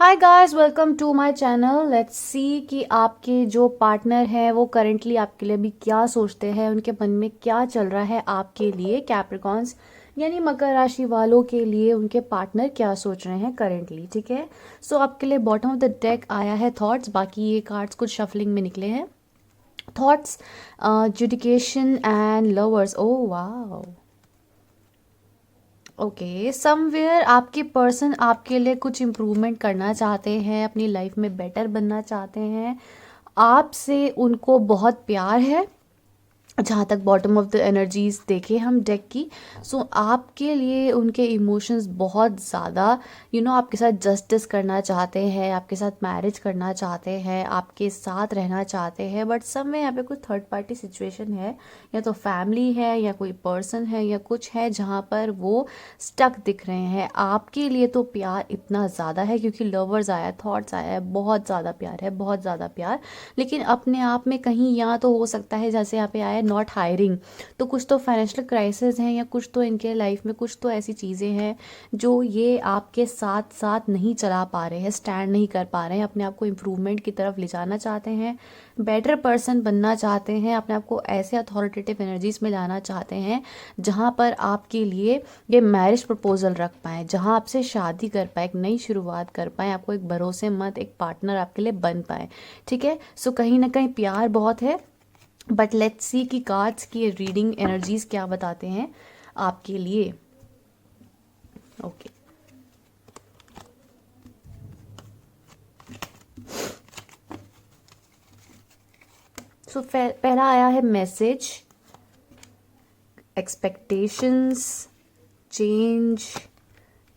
Hi guys, welcome to my channel. Let's see कि आपके जो पार्टनर हैं वो करंटली आपके लिए अभी क्या सोचते हैं, उनके मन में क्या चल रहा है आपके लिए। कैप्रिकॉन्स यानी मकर राशि वालों के लिए उनके पार्टनर क्या सोच रहे हैं करंटली। ठीक है, सो आपके लिए बॉटम ऑफ द डेक आया है थॉट्स। बाकी ये कार्ड्स कुछ शफलिंग में निकले हैं। थॉट्स, जुडिकेशन एंड लवर्स। ओह वाह, ओके। समवेयर आपके पर्सन आपके लिए कुछ इम्प्रूवमेंट करना चाहते हैं, अपनी लाइफ में बेटर बनना चाहते हैं। आपसे उनको बहुत प्यार है, जहाँ तक बॉटम ऑफ द एनर्जीज देखे हम डेक की। सो आपके लिए उनके इमोशंस बहुत ज़्यादा आपके साथ जस्टिस करना चाहते हैं, आपके साथ मैरिज करना चाहते हैं, आपके साथ रहना चाहते हैं। बट सब में यहाँ पे कुछ थर्ड पार्टी सिचुएशन है, या तो फैमिली है या कोई पर्सन है या कुछ है जहाँ पर वो स्टक दिख रहे हैं। आपके लिए तो प्यार इतना ज़्यादा है क्योंकि लवर्स आया है, थॉट्स आया है, बहुत ज़्यादा प्यार है, बहुत ज़्यादा प्यार। लेकिन अपने आप में कहीं यहाँ तो हो सकता है, जैसे यहाँ पे आया है नॉट हायरिंग, तो कुछ तो फाइनेंशियल क्राइसिस हैं या कुछ तो इनके लाइफ में कुछ तो ऐसी चीज़ें हैं जो ये आपके साथ साथ नहीं चला पा रहे हैं, स्टैंड नहीं कर पा रहे हैं, अपने आप को इम्प्रूवमेंट की तरफ ले जाना चाहते हैं, बेटर पर्सन बनना चाहते हैं, अपने आप को ऐसे अथॉरिटेटिव एनर्जीज में लाना चाहते हैं जहाँ पर आपके लिए ये मैरिज प्रपोजल रख पाएँ, जहाँ आपसे शादी कर पाए, एक नई शुरुआत कर पाएँ, आपको एक भरोसेमंद एक पार्टनर आपके लिए बन पाए। ठीक है, सो कहीं ना कहीं प्यार बहुत है। बट लेट्स सी कि कार्ड्स की रीडिंग एनर्जीज क्या बताते हैं आपके लिए। ओके, सो पहला आया है मैसेज, एक्सपेक्टेशंस, चेंज,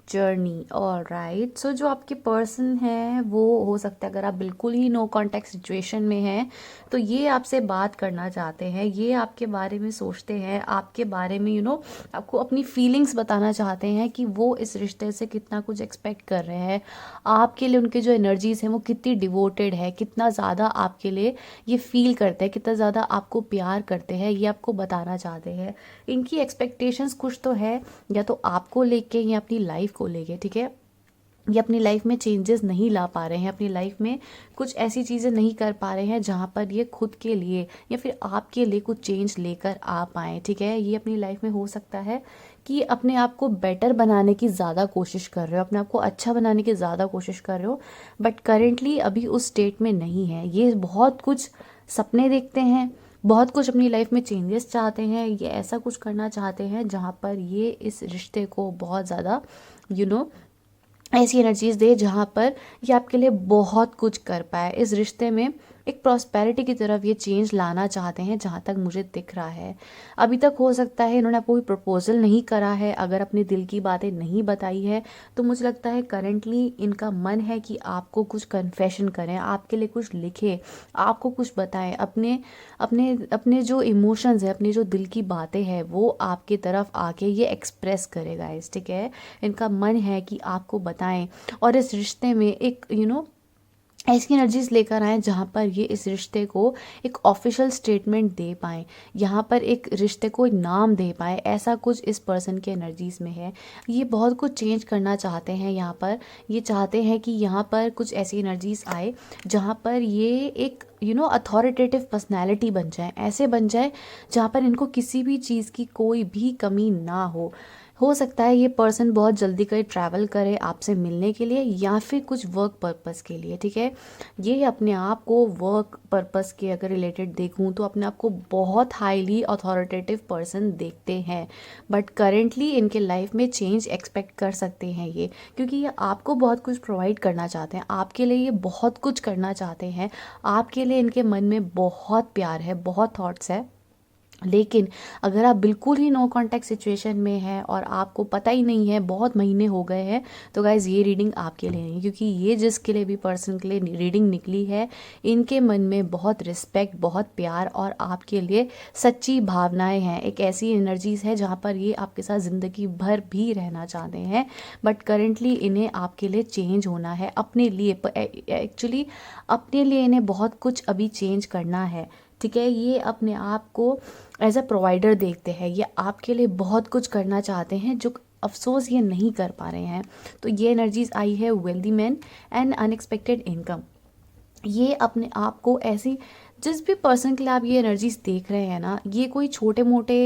जर्नी। और राइट, सो जो आपके पर्सन है वो हो सकता है, अगर आप बिल्कुल ही नो कांटेक्ट सिचुएशन में हैं तो ये आपसे बात करना चाहते हैं, ये आपके बारे में सोचते हैं, आपके बारे में आपको अपनी फीलिंग्स बताना चाहते हैं कि वो इस रिश्ते से कितना कुछ एक्सपेक्ट कर रहे हैं। आपके लिए उनके जो एनर्जीज हैं वो कितनी डिवोटेड है, कितना ज़्यादा आपके लिए ये फील करते हैं, कितना ज़्यादा आपको प्यार करते हैं, ये आपको बताना चाहते हैं। इनकी एक्सपेक्टेशंस कुछ तो है, या तो आपको लेके या अपनी लाइफ को लेके। ठीक है, ये अपनी लाइफ में चेंजेस नहीं ला पा रहे हैं, अपनी लाइफ में कुछ ऐसी चीज़ें नहीं कर पा रहे हैं जहाँ पर ये खुद के लिए या फिर आपके लिए कुछ चेंज लेकर आ पाएँ। ठीक है, ये अपनी लाइफ में हो सकता है कि अपने आप को बेटर बनाने की ज़्यादा कोशिश कर रहे हो, अपने आप को अच्छा बनाने की ज़्यादा कोशिश कर रहे हो, बट करेंटली अभी उस स्टेट में नहीं है। ये बहुत कुछ सपने देखते हैं, बहुत कुछ अपनी लाइफ में चेंजेस चाहते हैं, ये ऐसा कुछ करना चाहते हैं जहाँ पर ये इस रिश्ते को बहुत ज़्यादा यू नो ऐसी एनर्जीज दे जहाँ पर ये आपके लिए बहुत कुछ कर पाए। इस रिश्ते में एक प्रॉस्पेरिटी की तरफ ये चेंज लाना चाहते हैं जहाँ तक मुझे दिख रहा है। अभी तक हो सकता है इन्होंने आपको कोई प्रपोजल नहीं करा है, अगर अपने दिल की बातें नहीं बताई है तो मुझे लगता है करंटली इनका मन है कि आपको कुछ कन्फेशन करें, आपके लिए कुछ लिखे, आपको कुछ बताएं, अपने अपने अपने जो इमोशंस है, अपनी जो दिल की बातें हैं वो आपकी तरफ आके ये एक्सप्रेस करेगा इस। ठीक है, इनका मन है कि आपको बताएं और इस रिश्ते में एक ऐसी एनर्जीज लेकर आए जहाँ पर ये इस रिश्ते को एक ऑफिशियल स्टेटमेंट दे पाएँ, यहाँ पर एक रिश्ते को एक नाम दे पाएँ। ऐसा कुछ इस पर्सन के एनर्जीज में है। ये बहुत कुछ चेंज करना चाहते हैं, यहाँ पर ये चाहते हैं कि यहाँ पर कुछ ऐसी एनर्जीज आए जहाँ पर ये एक अथॉरिटेटिव पर्सनैलिटी बन जाए, ऐसे बन जाए जहाँ पर इनको किसी भी चीज़ की कोई भी कमी ना हो सकता है ये पर्सन बहुत जल्दी कहीं ट्रैवल करे आपसे मिलने के लिए या फिर कुछ वर्क पर्पस के लिए। ठीक है, ये अपने आप को वर्क पर्पस के अगर रिलेटेड देखूं तो अपने आप को बहुत हाईली अथॉरिटेटिव पर्सन देखते हैं। बट करेंटली इनके लाइफ में चेंज एक्सपेक्ट कर सकते हैं ये, क्योंकि ये आपको बहुत कुछ प्रोवाइड करना चाहते हैं, आपके लिए ये बहुत कुछ करना चाहते हैं, आपके लिए इनके मन में बहुत प्यार है, बहुत थॉट्स है। लेकिन अगर आप बिल्कुल ही नो कांटेक्ट सिचुएशन में हैं और आपको पता ही नहीं है, बहुत महीने हो गए हैं, तो गाइज़ ये रीडिंग आपके लिए नहीं, क्योंकि ये जिसके लिए भी पर्सन के लिए रीडिंग निकली है इनके मन में बहुत रिस्पेक्ट, बहुत प्यार और आपके लिए सच्ची भावनाएं हैं। एक ऐसी एनर्जीज है जहाँ पर ये आपके साथ ज़िंदगी भर भी रहना चाहते हैं। बट करेंटली इन्हें आपके लिए चेंज होना है, अपने लिए एक्चुअली अपने लिए इन्हें बहुत कुछ अभी चेंज करना है। ठीक है, ये अपने आप को एज अ प्रोवाइडर देखते हैं, ये आपके लिए बहुत कुछ करना चाहते हैं जो अफसोस ये नहीं कर पा रहे हैं। तो ये एनर्जीज आई है wealthy man and unexpected income. ये अपने आप को ऐसी, जिस भी पर्सन के लिए आप ये एनर्जीज देख रहे हैं ना, ये कोई छोटे मोटे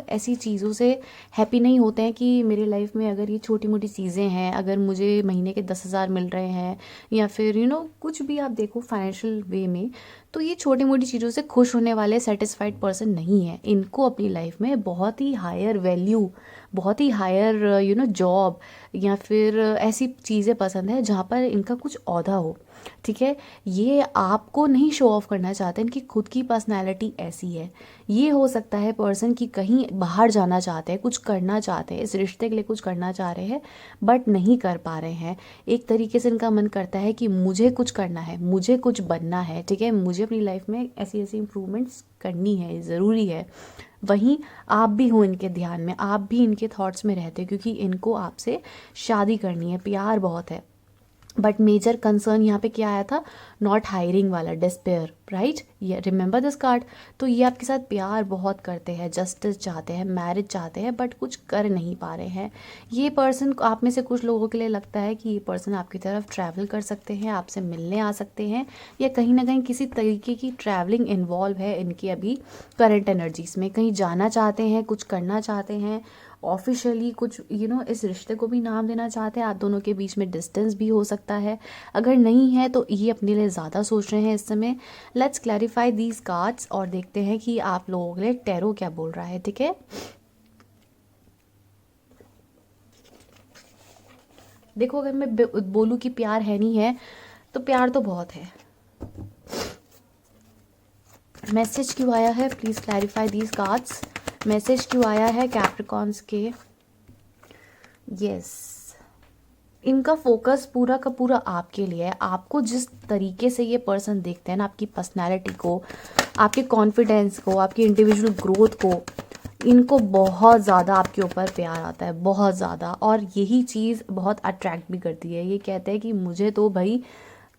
ऐसी चीज़ों से हैप्पी नहीं होते हैं कि मेरे लाइफ में अगर ये छोटी मोटी चीज़ें हैं, अगर मुझे महीने के 10,000 मिल रहे हैं या फिर कुछ भी आप देखो फाइनेंशियल वे में, तो ये छोटी मोटी चीज़ों से खुश होने वाले सेटिस्फाइड पर्सन नहीं है। इनको अपनी लाइफ में बहुत ही हायर वैल्यू, बहुत ही हायर जॉब या फिर ऐसी चीज़ें पसंद है जहाँ पर इनका कुछ ओहदा हो। ठीक है, ये आपको नहीं शो ऑफ करना चाहते, इनकी खुद की पर्सनैलिटी ऐसी है। ये हो सकता है पर्सन की कहीं बाहर जाना चाहते हैं, कुछ करना चाहते हैं, इस रिश्ते के लिए कुछ करना चाह रहे हैं बट नहीं कर पा रहे हैं। एक तरीके से इनका मन करता है कि मुझे कुछ करना है, मुझे कुछ बनना है, ठीक है, मुझे अपनी लाइफ में ऐसी ऐसी इम्प्रूवमेंट्स करनी है, ज़रूरी है। वहीं आप भी हो इनके ध्यान में, आप भी इनके थॉट्स में रहते हो क्योंकि इनको आपसे शादी करनी है, प्यार बहुत है। बट मेजर कंसर्न यहाँ पे क्या आया था, नॉट हायरिंग वाला, डिस्पेयर, राइट, ये रिमेंबर दिस कार्ड। तो ये आपके साथ प्यार बहुत करते हैं, जस्टिस चाहते हैं, मैरिज चाहते हैं बट कुछ कर नहीं पा रहे हैं। ये पर्सन, आप में से कुछ लोगों के लिए लगता है कि ये पर्सन आपकी तरफ ट्रैवल कर सकते हैं, आपसे मिलने आ सकते हैं, या कहीं ना कहीं किसी तरीके की ट्रैवलिंग इन्वॉल्व है इनकी अभी करंट एनर्जीज में। कहीं जाना चाहते हैं, कुछ करना चाहते हैं, ऑफिशियली कुछ इस रिश्ते को भी नाम देना चाहते हैं। आप दोनों के बीच में डिस्टेंस भी हो सकता है। अगर नहीं है तो ये अपने लिए ज़्यादा सोच रहे हैं इस समय। लेट्स क्लैरिफाई दीज कार्ड्स और देखते हैं कि आप लोगों के लिए टैरो क्या बोल रहा है। ठीक है, देखो अगर मैं बोलूँ कि प्यार है नहीं है, तो प्यार तो बहुत है। मैसेज क्यों आया है, please clarify these cards. Message क्यों आया है कैप्रिकॉन्स के? यस, इनका फोकस पूरा का पूरा आपके लिए है। आपको जिस तरीके से ये पर्सन देखते हैं ना, आपकी पर्सनैलिटी को, आपके कॉन्फिडेंस को, आपकी इंडिविजुअल ग्रोथ को, इनको बहुत ज़्यादा आपके ऊपर प्यार आता है, बहुत ज़्यादा। और यही चीज़ बहुत अट्रैक्ट भी करती है। ये कहते हैं कि मुझे तो भाई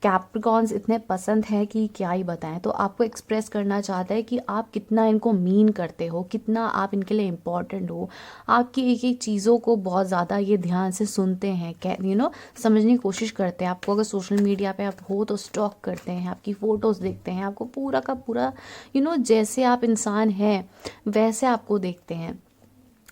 कैप्रिकॉन्स इतने पसंद है कि क्या ही बताएं। तो आपको एक्सप्रेस करना चाहता है कि आप कितना इनको मीन करते हो, कितना आप इनके लिए इम्पॉर्टेंट हो। आपकी एक एक चीज़ों को बहुत ज़्यादा ये ध्यान से सुनते हैं, समझने की कोशिश करते हैं। आपको अगर सोशल मीडिया पे आप हो तो स्टॉक करते हैं, आपकी फ़ोटोज़ देखते हैं, आपको पूरा का पूरा जैसे आप इंसान हैं वैसे आपको देखते हैं।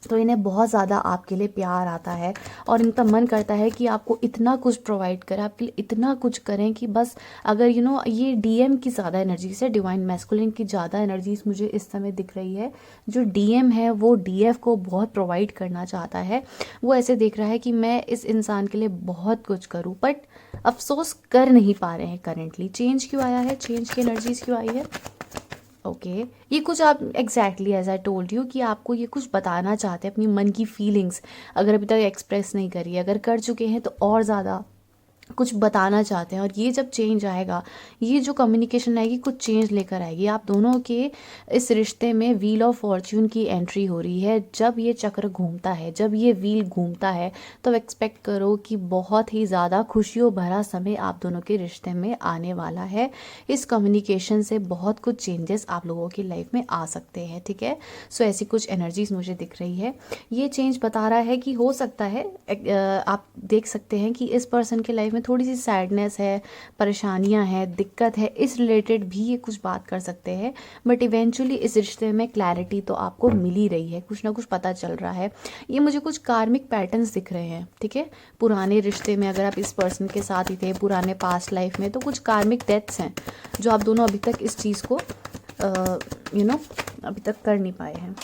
तो इन्हें बहुत ज़्यादा आपके लिए प्यार आता है और इनका मन करता है कि आपको इतना कुछ प्रोवाइड करें, आपके लिए इतना कुछ करें कि बस अगर ये डीएम की ज़्यादा एनर्जीज है, डिवाइन मैस्कुलिन की ज़्यादा एनर्जीज मुझे इस समय दिख रही है। जो डीएम है वो डीएफ को बहुत प्रोवाइड करना चाहता है। वो ऐसे देख रहा है कि मैं इस इंसान के लिए बहुत कुछ करूँ बट अफसोस कर नहीं पा रहे हैं करेंटली। चेंज क्यों आया है, चेंज की एनर्जीज क्यों आई है? ओके, ये कुछ आप exactly as I told you कि आपको ये कुछ बताना चाहते हैं, अपनी मन की फीलिंग्स अगर अभी तक एक्सप्रेस नहीं करी है, अगर कर चुके हैं तो और ज़्यादा कुछ बताना चाहते हैं। और ये जब चेंज आएगा, ये जो कम्युनिकेशन आएगी कुछ चेंज लेकर आएगी। आप दोनों के इस रिश्ते में व्हील ऑफ फॉर्च्यून की एंट्री हो रही है। जब ये चक्र घूमता है, जब ये व्हील घूमता है, तो एक्सपेक्ट करो कि बहुत ही ज़्यादा खुशियों भरा समय आप दोनों के रिश्ते में आने वाला है। इस कम्युनिकेशन से बहुत कुछ चेंजेस आप लोगों की लाइफ में आ सकते हैं। ठीक है, सो ऐसी कुछ एनर्जीज मुझे दिख रही है। ये चेंज बता रहा है कि हो सकता है आप देख सकते हैं कि इस पर्सन के लाइफ में थोड़ी सी सैडनेस है, परेशानियां हैं, दिक्कत है, इस रिलेटेड भी ये कुछ बात कर सकते हैं। बट इवेंचुअली इस रिश्ते में क्लैरिटी तो आपको मिल ही रही है, कुछ ना कुछ पता चल रहा है। ये मुझे कुछ कार्मिक पैटर्न्स दिख रहे हैं। ठीक है, पुराने रिश्ते में अगर आप इस पर्सन के साथ ही थे, पुराने पास्ट लाइफ में, तो कुछ कार्मिक डेथ्स हैं जो आप दोनों अभी तक इस चीज़ को अभी तक कर नहीं पाए हैं।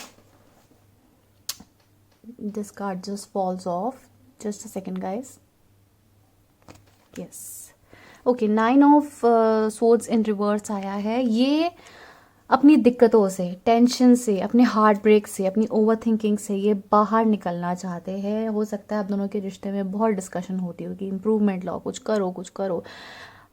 This card just falls off, just a second guys. Yes, okay, 9 of swords in reverse आया है। ये अपनी दिक्कतों से, टेंशन से, अपने हार्ट ब्रेक से, अपनी ओवर थिंकिंग से ये बाहर निकलना चाहते हैं। हो सकता है आप दोनों के रिश्ते में बहुत डिस्कशन होती होगी, इम्प्रूवमेंट लाओ, कुछ करो कुछ करो।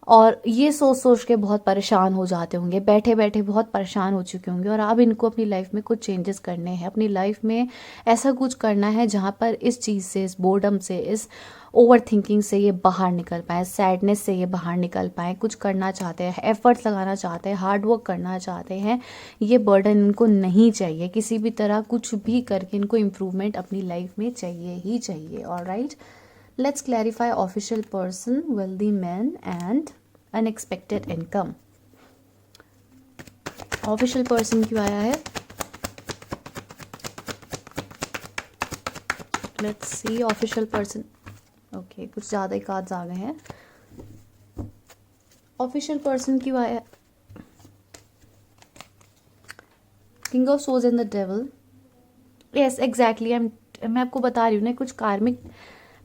और ये सोच सोच के बहुत परेशान हो जाते होंगे, बैठे बैठे बहुत परेशान हो चुके होंगे, और अब इनको अपनी लाइफ में कुछ चेंजेस करने हैं, अपनी लाइफ में ऐसा कुछ करना है जहाँ पर इस चीज़ से, इस बोर्डम से, इस ओवर थिंकिंग से ये बाहर निकल पाएँ, सैडनेस से ये बाहर निकल पाएँ, कुछ करना चाहते हैं, एफर्ट्स लगाना चाहते हैं, हार्ड वर्क करना चाहते हैं। ये बर्डन इनको नहीं चाहिए, किसी भी तरह कुछ भी करके इनको इम्प्रूवमेंट अपनी लाइफ में चाहिए ही चाहिए। Alright, let's clarify official person, wealthy man and unexpected income. Official person क्यों आया है? Let's see official person. Okay, कुछ ज़्यादा ही कार्ड्स आ गए हैं। ऑफिशियल पर्सन क्यों आया? King of shows and the devil. Yes exactly, मैं आपको बता रही हूँ ना, कुछ कार्मिक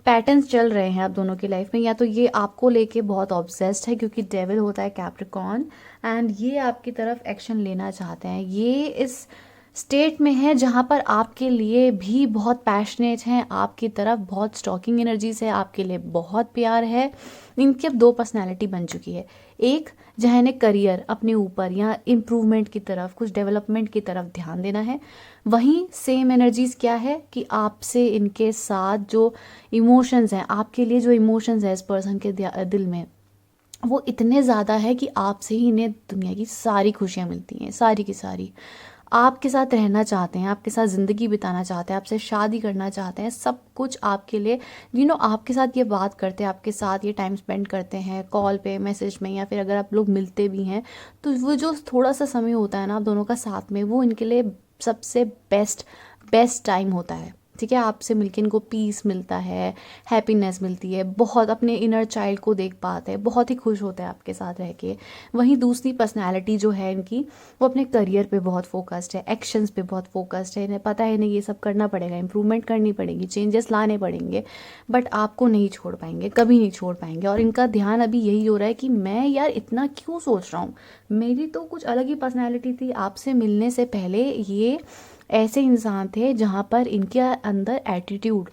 पैटर्न्स चल रहे हैं आप दोनों की लाइफ में। या तो ये आपको लेके बहुत ऑब्सेस्ड है क्योंकि डेविल होता है कैप्रिकॉर्न, एंड ये आपकी तरफ एक्शन लेना चाहते हैं। ये इस स्टेट में है जहाँ पर आपके लिए भी बहुत पैशनेट हैं, आपकी तरफ बहुत स्टॉकिंग एनर्जीज है, आपके लिए बहुत प्यार है। इनकी अब दो पर्सनैलिटी बन चुकी है। एक जहाँ इन्हें करियर अपने ऊपर या इम्प्रूवमेंट की तरफ, कुछ डेवलपमेंट की तरफ ध्यान देना है। वहीं सेम एनर्जीज क्या है कि आपसे इनके साथ जो इमोशंस हैं, आपके लिए जो इमोशंस हैं इस पर्सन के दिल में, वो इतने ज़्यादा है कि आपसे ही इन्हें दुनिया की सारी खुशियाँ मिलती हैं, सारी की सारी। आपके साथ रहना चाहते हैं, आपके साथ ज़िंदगी बिताना चाहते हैं, आपसे शादी करना चाहते हैं, सब कुछ आपके लिए आपके साथ ये बात करते हैं, आपके साथ ये टाइम स्पेंड करते हैं, कॉल पे, मैसेज में, या फिर अगर आप लोग मिलते भी हैं तो वो जो थोड़ा सा समय होता है ना आप दोनों का साथ में, वो इनके लिए सबसे बेस्ट टाइम होता है। ठीक है, आपसे मिलके इनको पीस मिलता है, हैप्पीनेस मिलती है, बहुत अपने इनर चाइल्ड को देख पाते हैं, बहुत ही खुश होते हैं आपके साथ रह के। वहीं दूसरी पर्सनैलिटी जो है इनकी, वो अपने करियर पे बहुत फोकस्ड है, एक्शंस पे बहुत फोकस्ड है। इन्हें पता है इन्हें ये सब करना पड़ेगा, इंप्रूवमेंट करनी पड़ेगी, चेंजेस लाने पड़ेंगे, बट आपको नहीं छोड़ पाएंगे, कभी नहीं छोड़ पाएंगे। और इनका ध्यान अभी यही हो रहा है कि मैं यार इतना क्यों सोच रहा हूँ, मेरी तो कुछ अलग ही पर्सनैलिटी थी। आपसे मिलने से पहले ये ऐसे इंसान थे जहाँ पर इनके अंदर एटीट्यूड,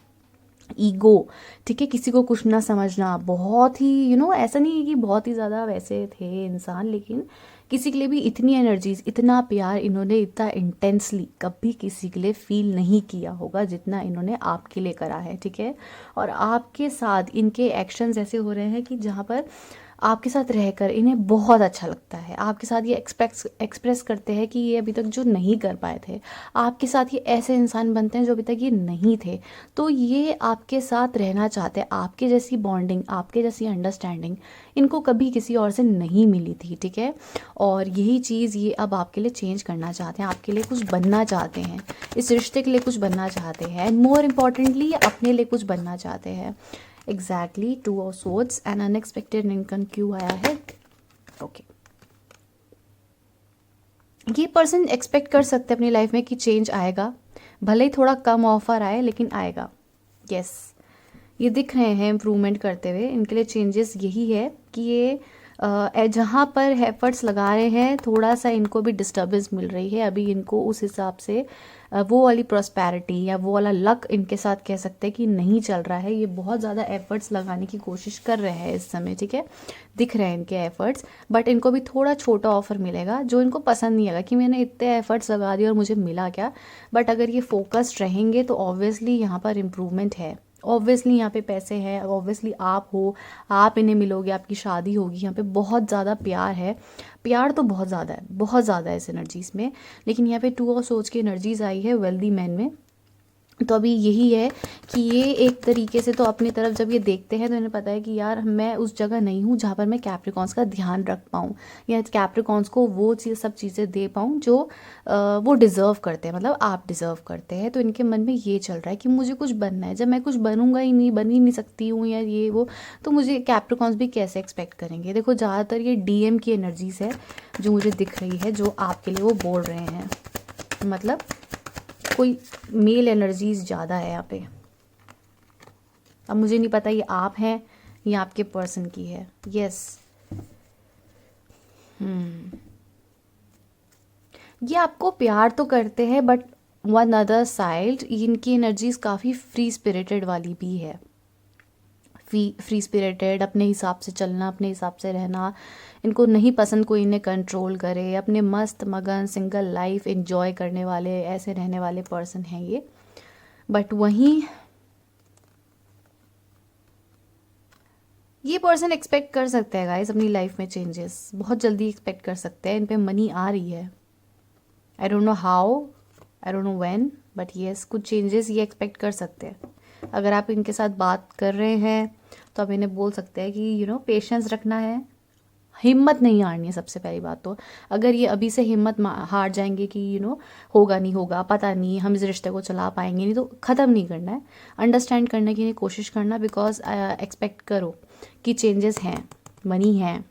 ईगो, ठीक है, किसी को कुछ ना समझना, बहुत ही ऐसा नहीं है कि बहुत ही ज़्यादा वैसे थे इंसान, लेकिन किसी के लिए भी इतनी एनर्जीज, इतना प्यार इन्होंने इतना इंटेंसली कभी किसी के लिए फील नहीं किया होगा जितना इन्होंने आपके लिए करा है। ठीक है, और आपके साथ इनके एक्शंस ऐसे हो रहे हैं कि जहाँ पर आपके साथ रहकर इन्हें बहुत अच्छा लगता है। आपके साथ ये एक्सप्रेस करते हैं कि ये अभी तक जो नहीं कर पाए थे, आपके साथ ये ऐसे इंसान बनते हैं जो अभी तक ये नहीं थे। तो ये आपके साथ रहना चाहते हैं। आपके जैसी बॉन्डिंग, आपके जैसी अंडरस्टैंडिंग इनको कभी किसी और से नहीं मिली थी। ठीक है, और यही चीज़ ये अब आपके लिए चेंज करना चाहते हैं, आपके लिए कुछ बनना चाहते हैं, इस रिश्ते के लिए कुछ बनना चाहते हैं, एंड मोर इम्पॉर्टेंटली अपने लिए कुछ बनना चाहते हैं। Exactly, two of swords and unexpected income क्यों आया है? ओके, ये पर्सन एक्सपेक्ट कर सकते हैं अपनी लाइफ में कि चेंज आएगा, भले ही थोड़ा कम ऑफर आए लेकिन आएगा। यस, ये दिख रहे हैं इम्प्रूवमेंट करते हुए। इनके लिए चेंजेस यही है कि ये जहाँ पर एफर्ट्स लगा रहे हैं, थोड़ा सा इनको भी डिस्टर्बेंस मिल रही है अभी। इनको उस हिसाब से वो वाली प्रॉस्पेरिटी या वो वाला लक इनके साथ कह सकते हैं कि नहीं चल रहा है। ये बहुत ज़्यादा एफर्ट्स लगाने की कोशिश कर रहे हैं इस समय। ठीक है, दिख रहे हैं इनके एफर्ट्स, बट इनको भी थोड़ा छोटा ऑफर मिलेगा जो इनको पसंद नहीं आएगा कि मैंने इतने एफर्ट्स लगा दिए और मुझे मिला क्या। बट अगर ये फोकस्ड रहेंगे तो ऑब्वियसली यहाँ पर इम्प्रूवमेंट है, ऑब्वियसली यहाँ पे पैसे हैं, ऑब्वियसली आप हो, आप इन्हें मिलोगे, आपकी शादी होगी। यहाँ पे बहुत ज़्यादा प्यार है, प्यार तो बहुत ज़्यादा है, बहुत ज़्यादा है इस एनर्जीज़ में। लेकिन यहाँ पे टू ऑफ सोर्ड्स की एनर्जीज आई है वेल्दी मैन में। तो अभी यही है कि ये एक तरीके से तो अपनी तरफ जब ये देखते हैं तो इन्हें पता है कि यार मैं उस जगह नहीं हूँ जहाँ पर मैं कैप्रिकॉन्स का ध्यान रख पाऊँ या कैप्रिकॉन्स को वो सब चीज़ें दे पाऊँ जो वो डिज़र्व करते हैं, मतलब आप डिज़र्व करते हैं। तो इनके मन में ये चल रहा है कि मुझे कुछ बनना है, जब मैं कुछ बनूंगा ही नहीं, बन ही नहीं सकती हूँ या ये वो, तो मुझे कैप्रिकॉन्स भी कैसे एक्सपेक्ट करेंगे। देखो ज़्यादातर ये डीएम की एनर्जीज है जो मुझे दिख रही है, जो आपके लिए वो बोल रहे हैं, मतलब कोई मेल एनर्जीज ज़्यादा है यहाँ पे। अब मुझे नहीं पता ये आप हैं या आपके पर्सन की है। यस, ये आपको प्यार तो करते हैं, बट वन अदर साइड इनकी एनर्जीज काफ़ी फ्री स्पिरिटेड वाली भी है। फ्री स्पिरिटेड, अपने हिसाब से चलना, अपने हिसाब से रहना, इनको नहीं पसंद कोई इन्हें कंट्रोल करे, अपने मस्त मगन सिंगल लाइफ एंजॉय करने वाले, ऐसे रहने वाले पर्सन हैं ये। बट वहीं ये पर्सन एक्सपेक्ट कर सकते हैं गाइस अपनी लाइफ में चेंजेस, बहुत जल्दी एक्सपेक्ट कर सकते हैं। इन पे मनी आ रही है, I don't know how, I don't know when, but yes कुछ चेंजेस ये एक्सपेक्ट कर सकते हैं। अगर आप इनके साथ बात कर रहे हैं तो आप इन्हें बोल सकते हैं कि पेशेंस रखना है, हिम्मत नहीं हारनी है। सबसे पहली बात तो अगर ये अभी से हिम्मत हार जाएंगे कि होगा नहीं होगा, पता नहीं हम इस रिश्ते को चला पाएंगे नहीं, तो ख़त्म नहीं करना है, अंडरस्टैंड करने की कोशिश करना। बिकॉज एक्सपेक्ट करो कि चेंजेस हैं, मनी है,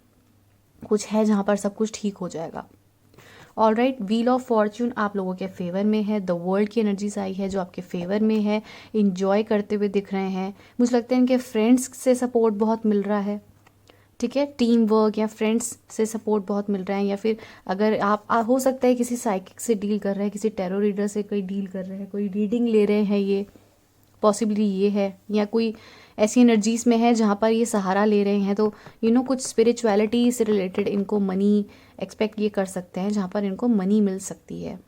कुछ है जहाँ पर सब कुछ ठीक हो जाएगा। ऑलराइट, व्हील ऑफ फॉर्च्यून आप लोगों के फेवर में है, द वर्ल्ड की एनर्जीज आई है जो आपके फेवर में है, इंजॉय करते हुए दिख रहे हैं। मुझे लगता है इनके फ्रेंड्स से सपोर्ट बहुत मिल रहा है, ठीक है, टीम वर्क या फ्रेंड्स से सपोर्ट बहुत मिल रहा है। या फिर अगर आप हो सकता है किसी साइकिक से डील कर रहे हैं, किसी टैरो रीडर से कोई डील कर रहे हैं, कोई रीडिंग ले रहे हैं, ये पॉसिबली ये है। या कोई ऐसी एनर्जीज में है जहाँ पर ये सहारा ले रहे हैं, तो कुछ स्पिरिचुअलिटी से रिलेटेड इनको मनी एक्सपेक्ट ये कर सकते हैं, जहाँ पर इनको मनी मिल सकती है।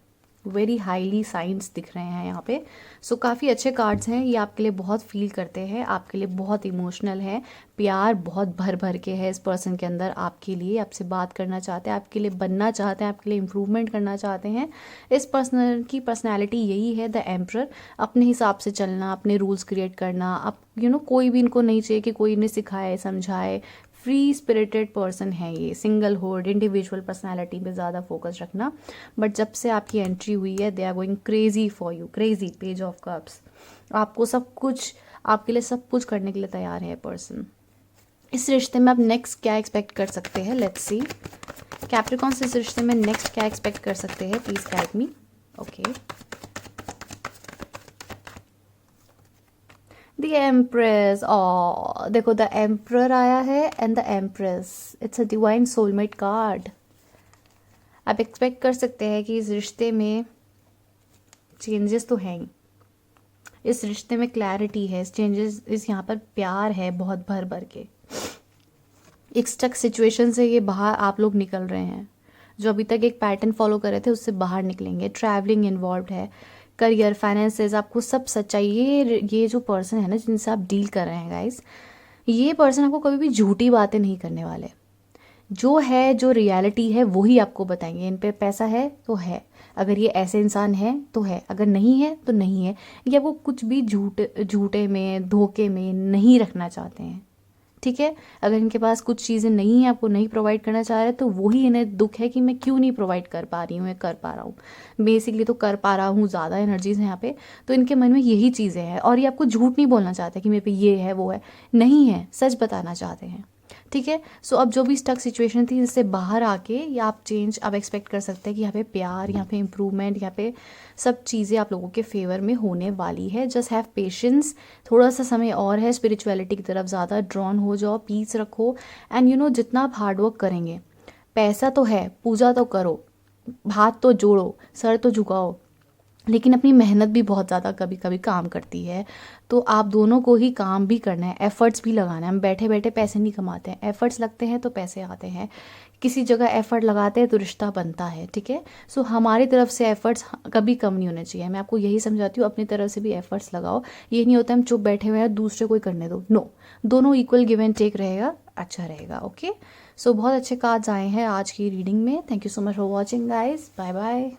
वेरी हाईली साइंस दिख रहे हैं यहाँ पे। सो काफ़ी अच्छे कार्ड्स हैं, ये आपके लिए बहुत फील करते हैं, आपके लिए बहुत इमोशनल है, प्यार बहुत भर भर के है इस पर्सन के अंदर आपके लिए, आपसे बात करना चाहते हैं, आपके लिए बनना चाहते हैं, आपके लिए इम्प्रूवमेंट करना चाहते हैं। इस पर्सन की पर्सनैलिटी यही है, द एम्परर, अपने हिसाब से चलना, अपने रूल्स क्रिएट करना। अब कोई भी इनको नहीं चाहिए कि कोई इन्हें सिखाए समझाए, फ्री स्पिरिटेड पर्सन है ये, सिंगल होल्ड इंडिविजुअल पर्सनालिटी पे ज़्यादा फोकस रखना। बट जब से आपकी एंट्री हुई है, they are going crazy for you, crazy, page of cups, आपको सब कुछ, आपके लिए सब कुछ करने के लिए तैयार है पर्सन। इस रिश्ते में आप नेक्स्ट क्या एक्सपेक्ट कर सकते हैं, लेट्स सी। कैप्रिकॉन से इस रिश्ते में नेक्स्ट क्या एक्सपेक्ट कर सकते हैं, please guide me. Okay, the empress, देखो द एम्प्रर आया है and the empress, it's a divine soulmate card. आप एक्सपेक्ट कर सकते हैं कि इस रिश्ते में चेंजेस तो हैं ही, इस रिश्ते में क्लैरिटी है, इस यहाँ पर प्यार है बहुत भर भर के। एक स्टक सिचुएशन से ये बाहर आप लोग निकल रहे हैं, जो अभी तक एक पैटर्न फॉलो कर रहे थे उससे बाहर निकलेंगे। ट्रैवलिंग इन्वॉल्व है, करियर, फाइनेंसेस, आपको सब सच्चाई, ये जो पर्सन है ना जिनसे आप डील कर रहे हैं गाइस, ये पर्सन आपको कभी भी झूठी बातें नहीं करने वाले। जो है, जो रियलिटी है वही आपको बताएंगे। इन पे पैसा है तो है, अगर ये ऐसे इंसान है तो है, अगर नहीं है तो नहीं है। ये आपको कुछ भी झूठे में, धोखे में नहीं रखना चाहते हैं, ठीक है। अगर इनके पास कुछ चीज़ें नहीं है, आपको नहीं प्रोवाइड करना चाह रहे, तो वही इन्हें दुख है कि मैं क्यों नहीं प्रोवाइड कर पा रही हूँ या कर पा रहा हूँ। बेसिकली तो कर पा रहा हूँ, ज़्यादा एनर्जीज हैं यहाँ पे, तो इनके मन में यही चीज़ें हैं। और ये आपको झूठ नहीं बोलना चाहते कि मेरे पे ये है वो है, नहीं है, सच बताना चाहते हैं, ठीक है। सो अब जो भी स्टक सिचुएशन थी इससे बाहर आके या आप चेंज अब एक्सपेक्ट कर सकते हैं कि यहाँ पे प्यार, यहाँ पे इम्प्रूवमेंट, यहाँ पे सब चीज़ें आप लोगों के फेवर में होने वाली है। जस्ट हैव पेशेंस, थोड़ा सा समय और है, स्पिरिचुअलिटी की तरफ ज़्यादा ड्रॉन हो जाओ, पीस रखो। एंड जितना आप हार्डवर्क करेंगे, पैसा तो है, पूजा तो करो, हाथ तो जोड़ो, सर तो झुकाओ, लेकिन अपनी मेहनत भी बहुत ज़्यादा कभी कभी काम करती है। तो आप दोनों को ही काम भी करना है, एफ़र्ट्स भी लगाना है। हम बैठे बैठे पैसे नहीं कमाते हैं, एफ़र्ट्स लगते हैं तो पैसे आते हैं। किसी जगह एफ़र्ट लगाते हैं तो रिश्ता बनता है, ठीक है। सो हमारी तरफ से एफ़र्ट्स कभी कम नहीं होने चाहिए। मैं आपको यही समझाती हूँ, अपनी तरफ से भी एफ़र्ट्स लगाओ। ये नहीं होता हम चुप बैठे हुए हैं, दूसरे को ही करने दो, नो, दोनों इक्वल गिव एंड टेक रहेगा, अच्छा रहेगा। ओके, सो बहुत अच्छे कार्ड्स आए हैं आज की रीडिंग में। Thank you so much for watching guys, bye bye.